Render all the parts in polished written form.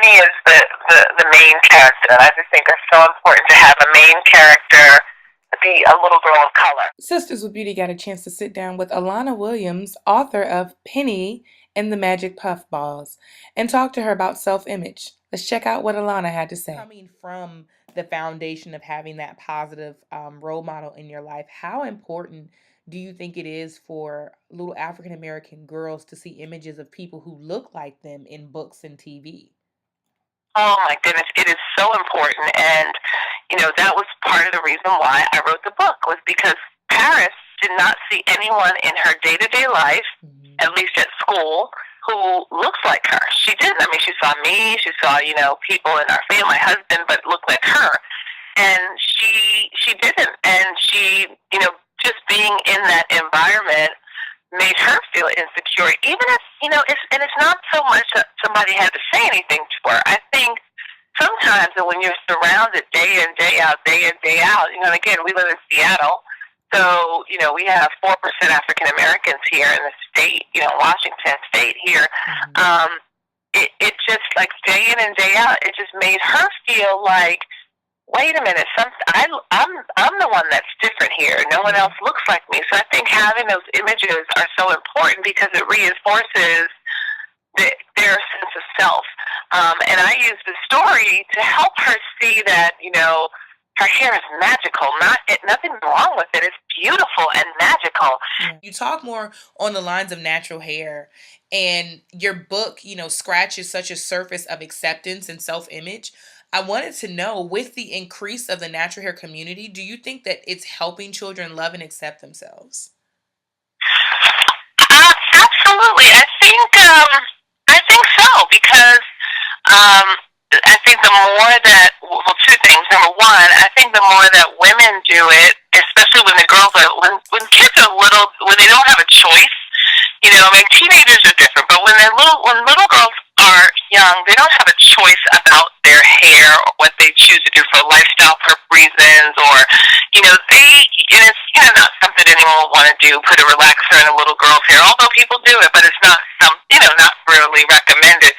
Penny is the main character, and I just think it's so important to have a main character be a little girl of color. Sisters with Beauty got a chance to sit down with Alonda Williams, author of Penny and the Magic Puffballs, and talk to her about self-image. Let's check out what Alonda had to say. Coming from the foundation of having that positive role model in your life, how important do you think it is for little African American girls to see images of people who look like them in books and TV? Oh my goodness, it is so important, and that was part of the reason why I wrote the book, was because Paris did not see anyone in her day-to-day life, at least at school, who looks like her. She didn't. I mean, she saw me, she saw, people in our family, my husband, but looked like her. And she didn't. And she, just being in that environment made her feel insecure, even if, and it's not so much that somebody had to say anything to her. I think sometimes when you're surrounded day in, day out, and again, we live in Seattle, so, we have 4% African Americans here in the state, Washington State here. It just, like, day in and day out, it just made her feel like, wait a minute, I'm the one that's different here. No one else looks like me. So I think having those images are so important because it reinforces their sense of self. And I use the story to help her see that, her hair is magical. Nothing wrong with it. It's beautiful and magical. You talk more on the lines of natural hair, and your book, scratches such a surface of acceptance and self-image. I wanted to know, with the increase of the natural hair community, do you think that it's helping children love and accept themselves? Absolutely. I think so, because I think the more that, two things. Number one, I think the more that women do it, especially when the girls are, when kids are little, when they don't have a choice, teenagers are different, but when little girls are young, they don't have a choice about their hair or what they choose to do for lifestyle reasons, or, and it's kind of not something anyone will want to do, put a relaxer in a little girl's hair, although people do it, but it's not not really recommended.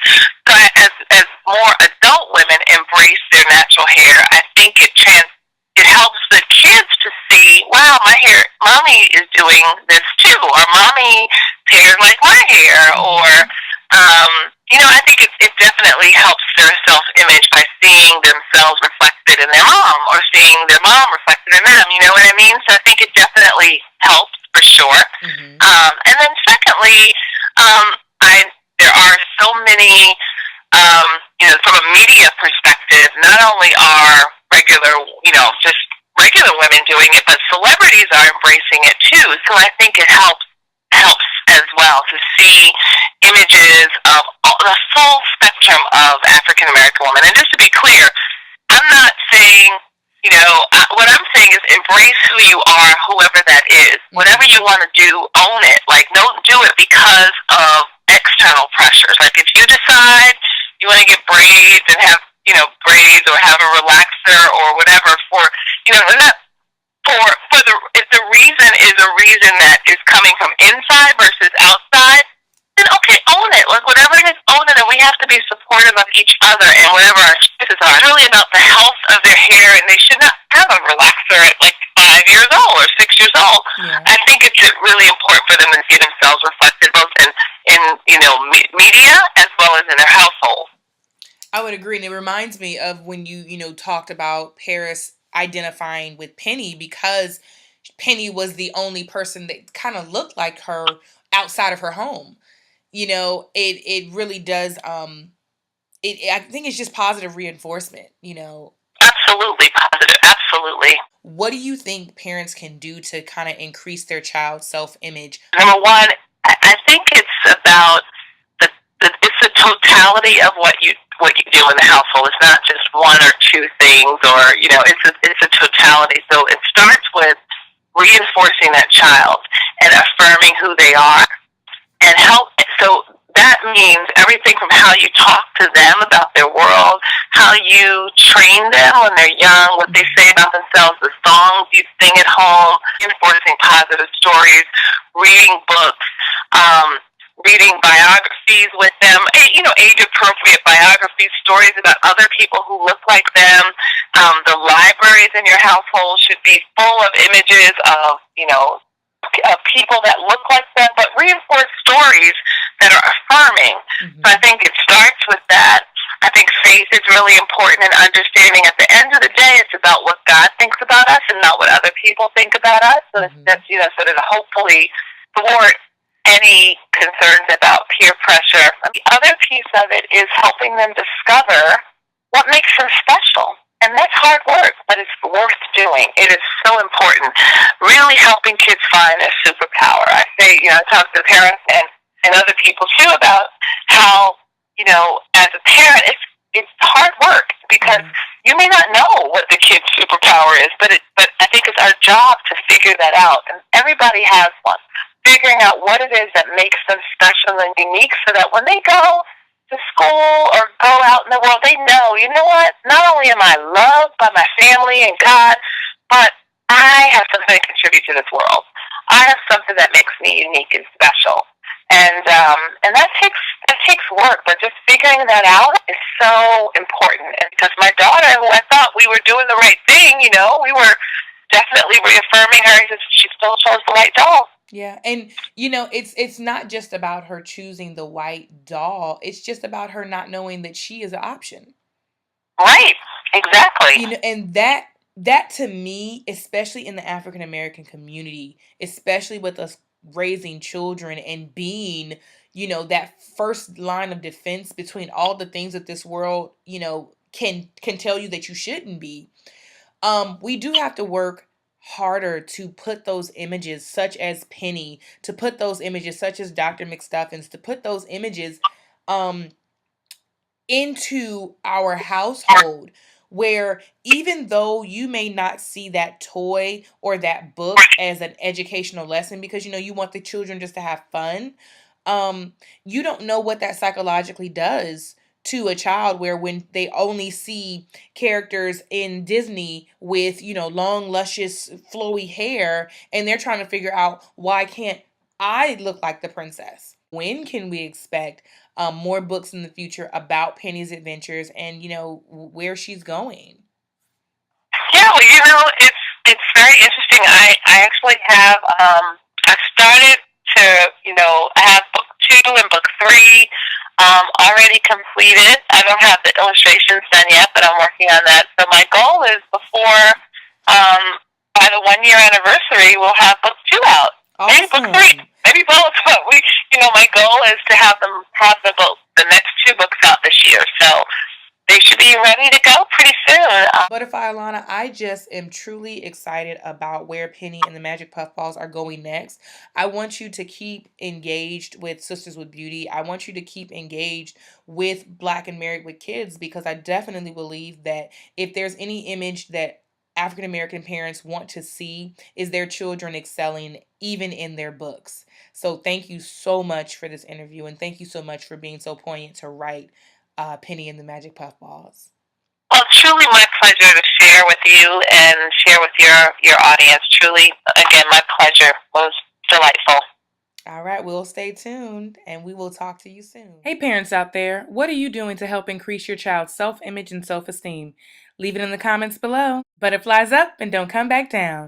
So as more adult women embrace their natural hair, I think it helps the kids to see, wow, mommy is doing this too, or mommy hair is like my hair, or, I think it definitely helps their self-image by seeing themselves reflected in their mom, or seeing their mom reflected in them, you know what I mean? So I think it definitely helps, for sure. And then secondly, there are so many, from a media perspective, not only are just regular women doing it, but celebrities are embracing it too. So I think it helps as well to see images of the full spectrum of African American women. And just to be clear, I'm not saying, what I'm saying is embrace who you are, whoever that is. Whatever you want to do, own it. Like, don't do it because of external pressures. Like, if you decide you want to get braids and have, braids, or have a relaxer or whatever if the reason is a reason that is coming from inside versus outside, then okay, own it. Like, whatever it is, own it, and we have to be supportive of each other and whatever our choices are. It's really about the health of their hair, and they should not have a relaxer at like 5 years old or 6 years old. Yeah. I think it's really important for them to see themselves reflected both in media as well as in their household. I would agree, and it reminds me of when you talked about Paris identifying with Penny, because Penny was the only person that kind of looked like her outside of her home. It really does. I think it's just positive reinforcement. Absolutely positive. Absolutely. What do you think parents can do to kind of increase their child's self-image? Number one, I think it's about it's the totality of what you do in the household. It's not just one or two things, or it's a totality. So it starts with reinforcing that child and affirming who they are, and help. So that means everything from how you talk to them about their world, how you train them when they're young, what they say about themselves, the songs you sing at home, reinforcing positive stories, reading books, reading biographies with them, age-appropriate biographies, stories about other people who look like them. The libraries in your household should be full of images of, of people that look like them, but reinforce stories that are affirming. Mm-hmm. So I think it starts with that. I think faith is really important in understanding at the end of the day it's about what God thinks about us and not what other people think about us. So that's so to hopefully thwart any concerns about peer pressure. The other piece of it is helping them discover what makes them special. And that's hard work, but it's worth doing. It is so important. Really helping kids find their superpower. I say, I talk to parents and other people too about how, as a parent, it's hard work because you may not know what the kid's superpower is, but I think it's our job to figure that out. And everybody has one. Figuring out what it is that makes them special and unique so that when they go to school or go out in the world, they know, you know what? Not only am I loved by my family and God, but I have something to contribute to this world. I have something that makes me unique and special. And that takes work, but just figuring that out is so important. And because my daughter, who I thought we were doing the right thing, we were definitely reaffirming her, she still chose the right doll. Yeah, and it's not just about her choosing the white doll. It's just about her not knowing that she is an option. Right, exactly. And that to me, especially in the African American community, especially with us raising children and being, that first line of defense between all the things that this world, can tell you that you shouldn't be. We do have to work harder to put those images such as Penny, to put those images such as Dr. McStuffins, to put those images into our household, where even though you may not see that toy or that book as an educational lesson because you want the children just to have fun, you don't know what that psychologically does to a child, where when they only see characters in Disney with, long, luscious, flowy hair, and they're trying to figure out, why can't I look like the princess? When can we expect more books in the future about Penny's adventures and, where she's going? Yeah, well, it's very interesting. I actually have, I started to, I have book 2 and book 3 already completed. I don't have the illustrations done yet, but I'm working on that. So my goal is before, by the 1-year anniversary, we'll have book 2 out. Awesome. Maybe book 3, maybe both. But my goal is to have the next 2 books out this year. So they should be ready to go pretty soon. Butterfly Alana, I just am truly excited about where Penny and the Magic Puffballs are going next. I want you to keep engaged with Sisters with Beauty. I want you to keep engaged with Black and Married with Kids, because I definitely believe that if there's any image that African American parents want to see, is their children excelling even in their books. So thank you so much for this interview, and thank you so much for being so poignant to write Penny and the Magic Puffballs. Well, truly my pleasure to share with you and share with your audience. Truly, again, my pleasure. Was delightful. All right, we'll stay tuned, and we will talk to you soon. Hey, parents out there, what are you doing to help increase your child's self-image and self-esteem? Leave it in the comments below. Butterflies up and don't come back down.